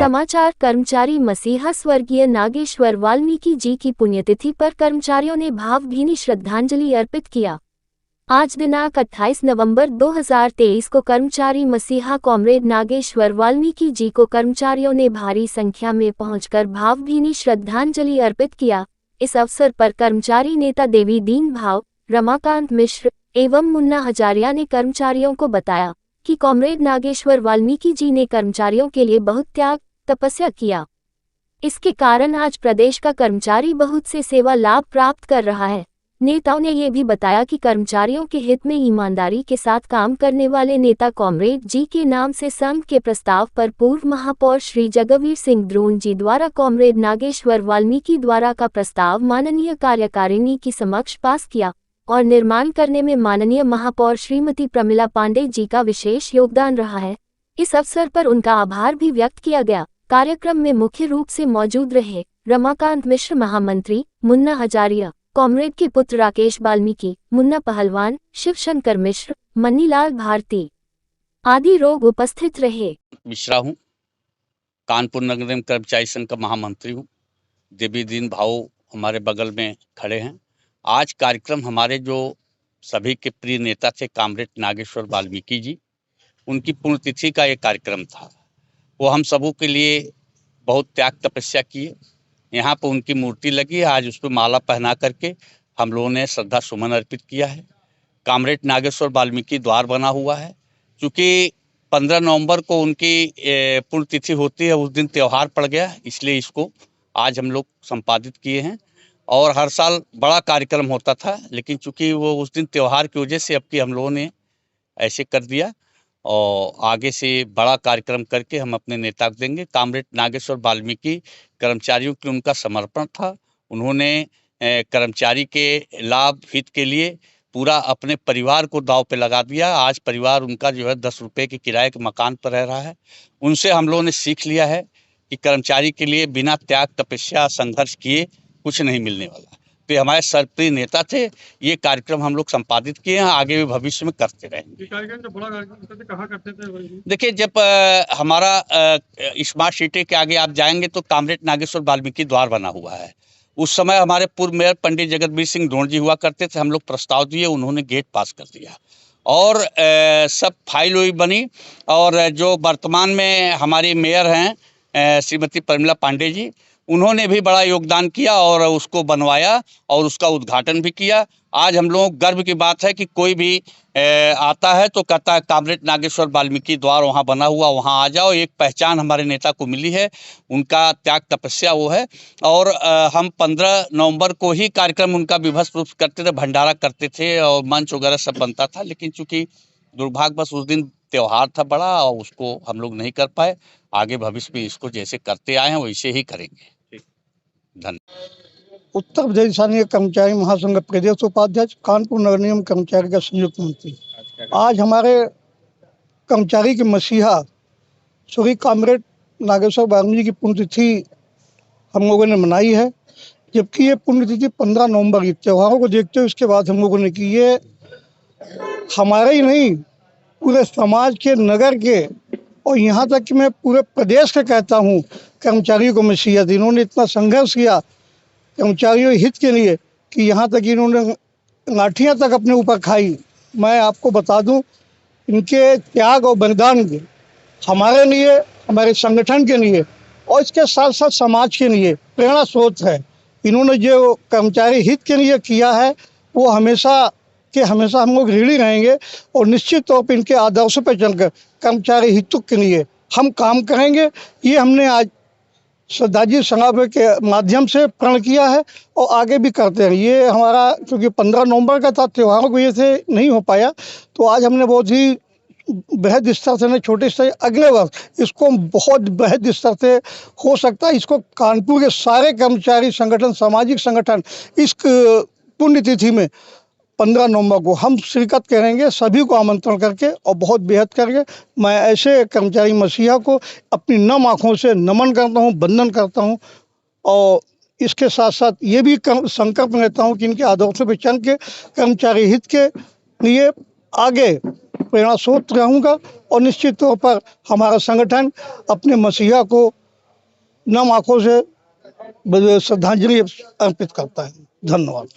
समाचार। कर्मचारी मसीहा स्वर्गीय नागेश्वर वाल्मीकि जी की पुण्यतिथि पर कर्मचारियों ने भावभीनी श्रद्धांजलि अर्पित किया। आज दिनांक 28 नवंबर 2023 को कर्मचारी मसीहा कॉमरेड नागेश्वर वाल्मीकि जी को कर्मचारियों ने भारी संख्या में पहुंचकर भावभीनी श्रद्धांजलि अर्पित किया। इस अवसर पर कर्मचारी नेता देवी दीन भाव, रमाकांत मिश्र एवं मुन्ना हजारिया ने कर्मचारियों को बताया कि कॉमरेड नागेश्वर वाल्मीकि जी ने कर्मचारियों के लिए बहुत त्याग तपस्या किया। इसके कारण आज प्रदेश का कर्मचारी बहुत से सेवा लाभ प्राप्त कर रहा है। नेताओं ने ये भी बताया कि कर्मचारियों के हित में ईमानदारी के साथ काम करने वाले नेता कॉमरेड जी के नाम से संघ के प्रस्ताव पर पूर्व महापौर श्री जगवीर सिंह द्रोण जी द्वारा कॉमरेड नागेश्वर वाल्मीकि द्वारा का प्रस्ताव माननीय कार्यकारिणी की समक्ष पास किया और निर्माण करने में माननीय महापौर श्रीमती प्रमिला पांडे जी का विशेष योगदान रहा है। इस अवसर पर उनका आभार भी व्यक्त किया गया। कार्यक्रम में मुख्य रूप से मौजूद रहे रमाकांत मिश्र महामंत्री, मुन्ना हजारिया, कॉमरेड के पुत्र राकेश वाल्मीकि, मुन्ना पहलवान, शिवशंकर मिश्र, मनीलाल भारती आदि लोग उपस्थित रहे। मिश्रा हूँ, कानपुर नगर निगम कर्मचारी संघ का महामंत्री हूँ। देवी दीन भाव हमारे बगल में खड़े हैं। आज कार्यक्रम हमारे जो सभी के प्रिय नेता थे कॉमरेड नागेश्वर वाल्मीकि जी, उनकी पुण्यतिथि का एक कार्यक्रम था। वो हम सबों के लिए बहुत त्याग तपस्या किए। यहाँ पर उनकी मूर्ति लगी है, आज उस पर माला पहना करके हम लोगों ने श्रद्धा सुमन अर्पित किया है। कॉमरेड नागेश्वर वाल्मीकि द्वार बना हुआ है। चूँकि 15 नवंबर को उनकी पुण्यतिथि होती है, उस दिन त्यौहार पड़ गया, इसलिए इसको आज हम लोग संपादित किए हैं। और हर साल बड़ा कार्यक्रम होता था, लेकिन चूँकि वो उस दिन त्यौहार की वजह से अब की हम लोगों ने ऐसे कर दिया और आगे से बड़ा कार्यक्रम करके हम अपने नेता को देंगे। कॉमरेड नागेश्वर वाल्मीकि कर्मचारियों के उनका समर्पण था। उन्होंने कर्मचारी के लाभ हित के लिए पूरा अपने परिवार को दांव पे लगा दिया। आज परिवार उनका जो है 10 रुपये के किराए के मकान पर रह रहा है। उनसे हम लोगों ने सीख लिया है कि कर्मचारी के लिए बिना त्याग तपस्या संघर्ष किए कुछ नहीं मिलने वाला। तो हमारे सर्वप्रिय नेता थे। ये कार्यक्रम हम लोग संपादित किए हैं, आगे भी भविष्य में करते रहेंगे। कार्यक्रम जब बड़ा कार्यक्रम कहाँ करते थे? देखिए, जब हमारा स्मार्ट सिटी के आगे आप जाएंगे तो कॉमरेड नागेश्वर वाल्मीकि द्वार बना हुआ है। उस समय हमारे पूर्व मेयर पंडित जगवीर सिंह द्रोण जी हुआ करते थे। हम लोग प्रस्ताव दिए, उन्होंने गेट पास कर दिया और सब फाइल हुई बनी। और जो वर्तमान में हमारी मेयर हैं श्रीमती प्रमिला पांडे जी, उन्होंने भी बड़ा योगदान किया और उसको बनवाया और उसका उद्घाटन भी किया। आज हम लोगों को गर्व की बात है कि कोई भी आता है तो कहता है कॉमरेड नागेश्वर वाल्मीकि द्वार वहाँ बना हुआ, वहाँ आ जाओ। एक पहचान हमारे नेता को मिली है, उनका त्याग तपस्या वो है। और हम 15 नवंबर को ही कार्यक्रम उनका विभत्स रूप करते थे, भंडारा करते थे और मंच वगैरह सब बनता था, लेकिन चूँकि दुर्भाग्यवश उस दिन त्यौहार था बड़ा और उसको हम लोग नहीं कर पाए। आगे भविष्य में इसको जैसे करते आए हैं वैसे ही करेंगे। धन्यवाद। उत्तर प्रदेश स्थानीय कर्मचारी महासंघ प्रदेश उपाध्यक्ष, कानपुर नगर निगम कर्मचारी का संयुक्त मंत्री। आज हमारे कर्मचारी के मसीहा श्री कॉमरेड नागेश्वर वाल्मीकि की पुण्यतिथि हम लोगों ने मनाई है, जबकि ये पुण्यतिथि 15 नवंबर की त्योहारों को देखते हुए उसके बाद हम लोगों ने की। ये हमारे ही नहीं, पूरे समाज के, नगर के और यहाँ तक कि मैं पूरे प्रदेश का कहता हूँ कर्मचारियों को मसीहा थी। इन्होंने इतना संघर्ष किया कर्मचारियों के हित के लिए कि यहाँ तक इन्होंने लाठियाँ तक अपने ऊपर खाई। मैं आपको बता दूँ, इनके त्याग और बलिदान हमारे लिए, हमारे संगठन के लिए और इसके साथ साथ समाज के लिए प्रेरणा स्रोत है। इन्होंने जो कर्मचारी हित के लिए किया है वो हमेशा के हमेशा हम लोग ऋणी रहेंगे और निश्चित तौर पर इनके आदर्शों पर चलकर कर्मचारी हितों के लिए हम काम करेंगे। ये हमने आज श्रद्धांजलि समारोह के माध्यम से प्रण किया है और आगे भी करते हैं। ये हमारा क्योंकि 15 नवंबर का था, त्योहारों की वजह से नहीं हो पाया, तो आज हमने बहुत ही बृहद स्तर से, छोटे स्तर, अगले वर्ष इसको बहुत बृहद स्तर से हो सकता है। इसको कानपुर के सारे कर्मचारी संगठन, सामाजिक संगठन इस पुण्यतिथि में 15 नवंबर को हम शिरकत करेंगे, सभी को आमंत्रण करके और बहुत बेहद करके। मैं ऐसे कर्मचारी मसीहा को अपनी नम आँखों से नमन करता हूँ, वंदन करता हूँ और इसके साथ साथ ये भी संकल्प लेता हूँ कि इनके आदर्शों पर चल के कर्मचारी हित के लिए आगे प्रेरणा स्रोत रहूँगा और निश्चित तौर पर हमारा संगठन अपने मसीहा को नम आंखों से श्रद्धांजलि अर्पित करता है। धन्यवाद।